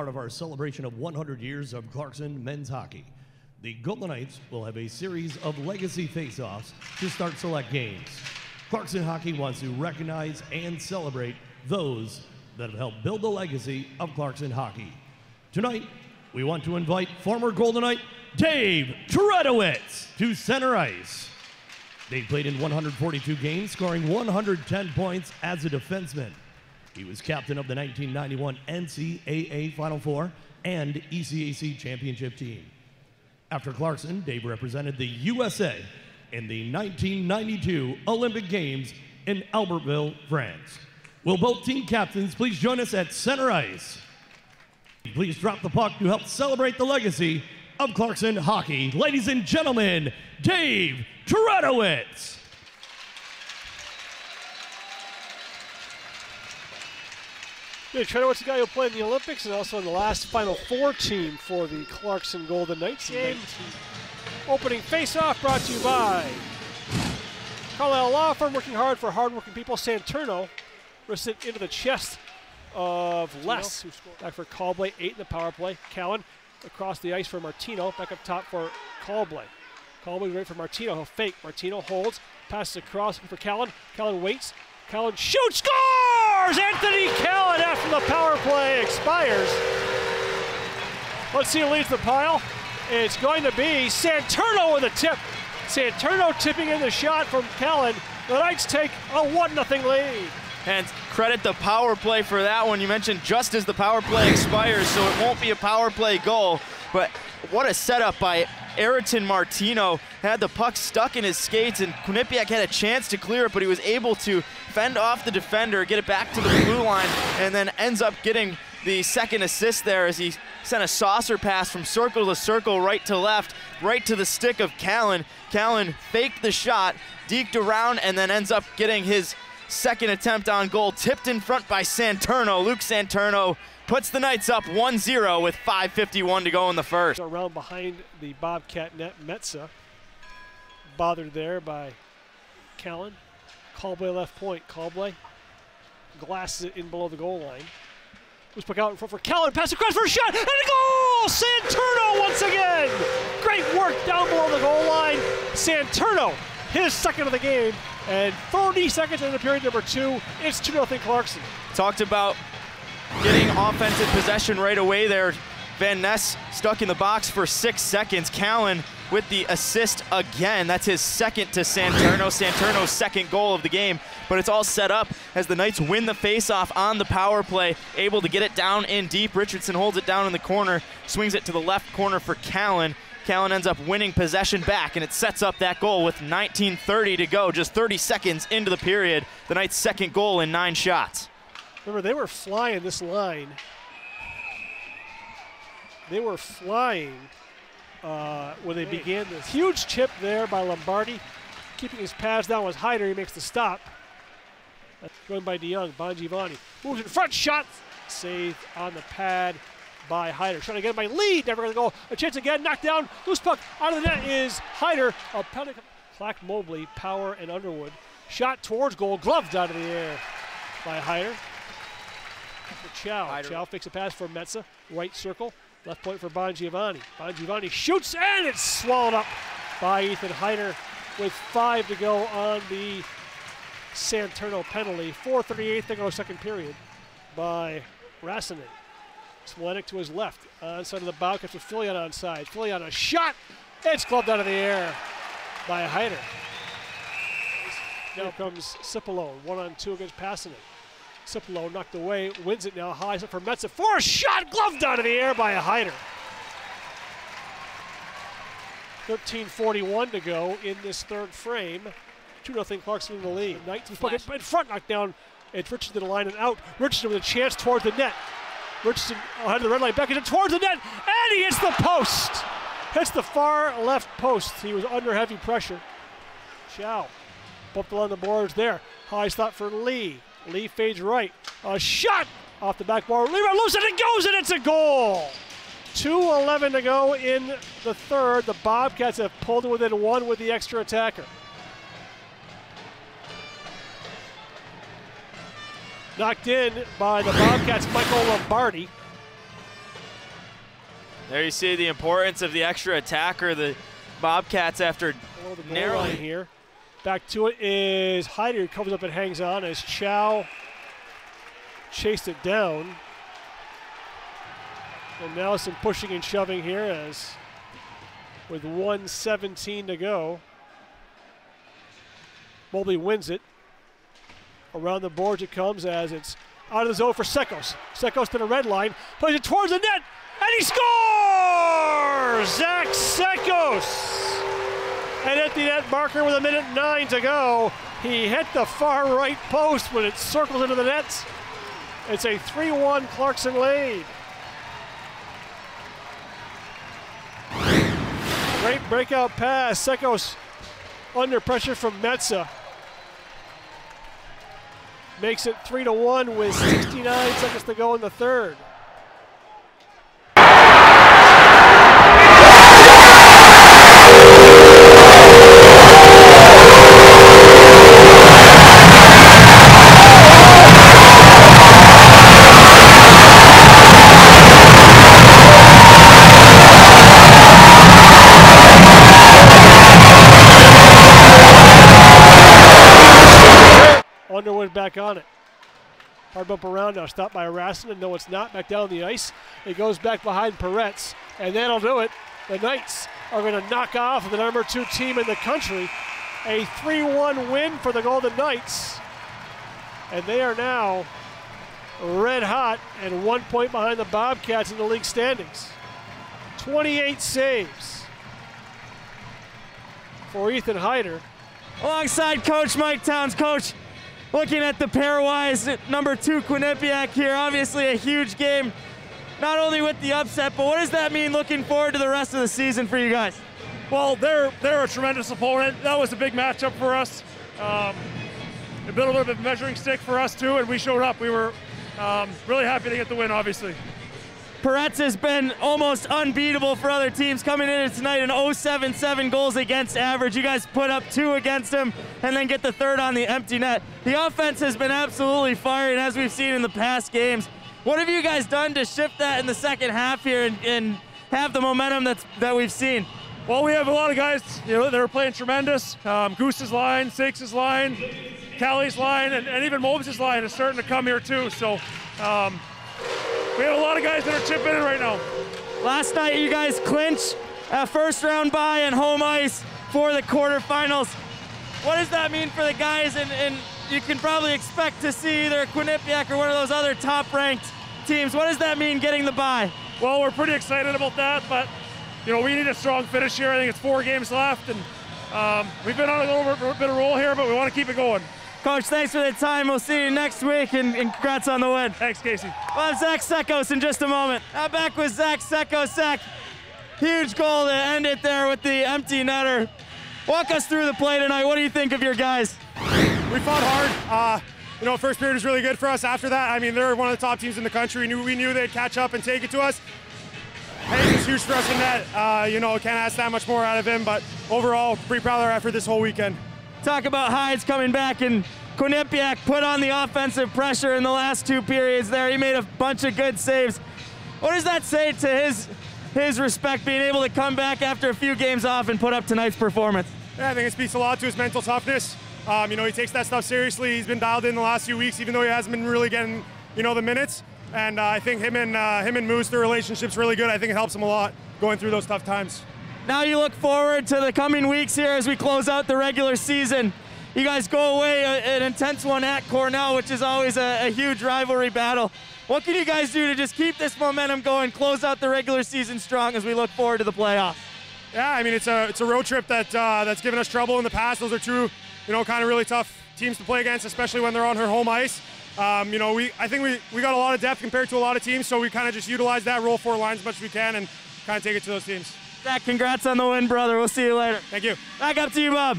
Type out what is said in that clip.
part of our celebration of 100 years of Clarkson men's hockey. The Golden Knights will have a series of legacy face-offs to start select games. Clarkson Hockey wants to recognize and celebrate those that have helped build the legacy of Clarkson hockey. Tonight, we want to invite former Golden Knight Dave Turedowitz to center ice. Dave played in 142 games, scoring 110 points as a defenseman. He was captain of the 1991 NCAA Final Four and ECAC championship team. After Clarkson, Dave represented the USA in the 1992 Olympic Games in Albertville, France. Will both team captains please join us at center ice? Please drop the puck to help celebrate the legacy of Clarkson hockey. Ladies and gentlemen, Dave Turedowitz. Dave Turedowitz, the guy who played in the Olympics and also in the last Final Four team for the Clarkson Golden Knights. Game opening face-off brought to you by Carlisle Law Firm, working hard for hard-working people. Santurno wrists it into the chest of Les, who scored back for Callblay, 8 in the power play. Callan across the ice for Martino, back up top for Callblay. Callblay right for Martino, he'll fake. Martino holds, passes across for Callan. Callan waits, Callan shoots, scores! Anthony Callan after the power play expires. Let's see who leads the pile. It's going to be Santurno with a tip. Santurno tipping in the shot from Callan. The Knights take a 1-0 lead. And credit the power play for that one. You mentioned just as the power play expires, so it won't be a power play goal. But what a setup by Ayrton Martino. Had the puck stuck in his skates, and Quinnipiac had a chance to clear it, but he was able to fend off the defender, get it back to the blue line, and then ends up getting the second assist there as he sent a saucer pass from circle to circle, right to left, right to the stick of Callan. Callan faked the shot, deked around, and then ends up getting his second attempt on goal, tipped in front by Santurno. Luke Santurno puts the Knights up 1-0 with 5:51 to go in the first. Around behind the Bobcat net, Metza bothered there by Callan. Callblay left point. Callblay glasses it in below the goal line. Who's puck out in front for Callan, pass across for a shot, and a goal! Santurno once again! Great work down below the goal line. Santurno, his second of the game, and 30 seconds into period number 2, it's 2-0 Clarkson. Talked about getting offensive possession right away there. Van Ness stuck in the box for 6 seconds. Callan with the assist again. That's his second to Santurno. Santurno's second goal of the game. But it's all set up as the Knights win the faceoff on the power play, able to get it down in deep. Richardson holds it down in the corner, swings it to the left corner for Callan. Callan ends up winning possession back, and it sets up that goal with 19:30 to go, just 30 seconds into the period. The Knights' second goal in 9 shots. Remember, they were flying this line. They were flying when they began this. Huge chip there by Lombardi. Keeping his pads down was Hyder. He makes the stop. That's going by DeYoung. Bongiovanni moves in front, shot. Saved on the pad by Hyder. Trying to get by Lee. Never going to go. A chance again. Knocked down. Loose puck out of the net is Hyder. A penalty. Clark Mobley, Power, and Underwood. Shot towards goal. Gloved out of the air by Hyder. For Chow. Chow fakes a pass for Metza. Right circle. Left point for Bongiovanni. Bongiovanni shoots, and it's swallowed up by Ethan Hyder with 5 to go on the Santurno penalty. 4:38 to go, second period by Rassinen. Smolenic to his left. Onside of the bow, catches with Filion onside. Filion a shot. It's gloved out of the air by Hyder. Now comes Cipolone, 1-on-2 against Passinen. Cipolone knocked away, wins it now, high up for Metza. For a shot, gloved out of the air by a Hyder. 13:41 to go in this third frame. 2-0 Clarkson in the lead. Knights in front, knocked down. It's Richardson to the line and out. Richardson with a chance towards the net. Richardson ahead of the red line, back into towards the net, and he hits the post. Hits the far left post. He was under heavy pressure. Chow bumped along the boards there. High stop for Lee. Lee fades right. A shot off the back bar. Lee loose and it goes, and it's a goal. 2:11 to go in the third. The Bobcats have pulled it within 1 with the extra attacker. Knocked in by the Bobcats' Michael Lombardi. There you see the importance of the extra attacker, the Bobcats, after Below the goal narrowly. line here. Back to it is Hyder, who comes up and hangs on as Chow chased it down. And now some pushing and shoving here as with 1:17 to go. Mobley wins it. Around the boards it comes as it's out of the zone for Sekos. Sekos to the red line, plays it towards the net, and he scores! Zach Sekos! And at the net marker with 1:09 to go, he hit the far right post when it circles into the net. It's a 3-1 Clarkson lead. Great breakout pass. Sekos under pressure from Metza. Makes it 3-1 with 69 seconds to go in the third. Underwood back on it. Hard bump around now, stopped by Rasmussen. No, it's not. Back down the ice. It goes back behind Peretz, and that'll do it. The Knights are going to knock off the number 2 team in the country. A 3-1 win for the Golden Knights. And they are now red hot and 1 point behind the Bobcats in the league standings. 28 saves for Ethan Hyder. Alongside Coach Mike Towns. Coach, looking at the pairwise, number 2 Quinnipiac here, obviously a huge game, not only with the upset, but what does that mean looking forward to the rest of the season for you guys? Well, they're a tremendous opponent. That was a big matchup for us. A little bit of a measuring stick for us too, and we showed up. We were really happy to get the win, obviously. Peretz has been almost unbeatable for other teams, coming in tonight an 0.77 goals against average. You guys put up 2 against him and then get the third on the empty net. The offense has been absolutely firing, as we've seen in the past games. What have you guys done to shift that in the second half here and have the momentum that we've seen? Well, we have a lot of guys, that are playing tremendous. Goose's line, Sakes' line, Callie's line, and even Mobs' line is starting to come here too. So we have a lot of guys that are chipping in right now. Last night you guys clinched a first round bye and home ice for the quarterfinals. What does that mean for the guys? And you can probably expect to see either Quinnipiac or one of those other top ranked teams. What does that mean getting the bye? Well, we're pretty excited about that, but we need a strong finish here. I think it's 4 games left, and we've been on a little bit of roll here, but we want to keep it going. Coach, thanks for the time. We'll see you next week, and congrats on the win. Thanks, Casey. We'll have Zach Sekos in just a moment. Now back with Zach Sekos. Zach, huge goal to end it there with the empty netter. Walk us through the play tonight. What do you think of your guys? We fought hard. First period was really good for us. After that, they're one of the top teams in the country. We knew they'd catch up and take it to us. Hayes was huge for us in net. Can't ask that much more out of him, but overall, pretty proud of our effort this whole weekend. Talk about Hyde's coming back, and Quinnipiac put on the offensive pressure in the last 2 periods there. He made a bunch of good saves. What does that say to his respect, being able to come back after a few games off and put up tonight's performance? Yeah, I think it speaks a lot to his mental toughness. He takes that stuff seriously. He's been dialed in the last few weeks, even though he hasn't been really getting, the minutes. And I think him and Moose, their relationship's really good. I think it helps him a lot going through those tough times. Now you look forward to the coming weeks here as we close out the regular season. You guys go away an intense one at Cornell, which is always a huge rivalry battle. What can you guys do to just keep this momentum going, close out the regular season strong as we look forward to the playoffs? Yeah, it's a road trip that's given us trouble in the past. Those are 2, kind of really tough teams to play against, especially when they're on her home ice. I think we got a lot of depth compared to a lot of teams, so we kind of just utilize that, roll 4 lines as much as we can, and kind of take it to those teams. Zach, congrats on the win, brother. We'll see you later. Thank you. Back up to you, Bob.